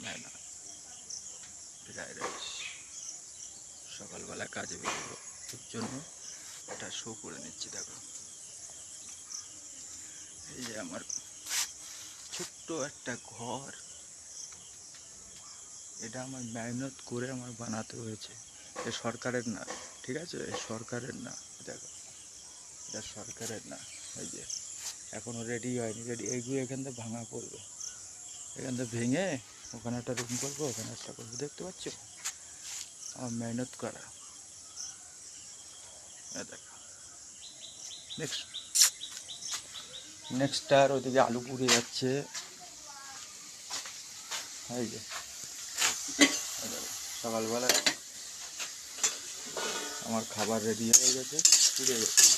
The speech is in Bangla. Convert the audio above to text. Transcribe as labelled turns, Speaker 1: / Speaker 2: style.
Speaker 1: না ফ্রাইড রাইস সকালবেলা কাজে বেরোবো ওর জন্য এটা শো করে নিচ্ছি। দেখো এই যে আমার ছোট্ট একটা ঘর, এটা আমার মেহনত করে আমার বানাতে হয়েছে। এ সরকারের না, ঠিক আছে, এ সরকারের না। দেখো এটা সরকারের না। এই যে এখনও রেডি হয়নি, রেডি এইগুলো এখান থেকে ভাঙা পড়বে, এখান থেকে ভেঙে ওখানে একটা রুম করবো, ওখানে একটা করবো। দেখতে পাচ্ছ আমার মেহনত করা। দেখো নেক্সট নেক্সটটার ওইদিকে আলু পুড়ে যাচ্ছে। এই যে সকালবেলা আমার খাবার রেডি হয়ে গেছে, পুড়ে গেছে।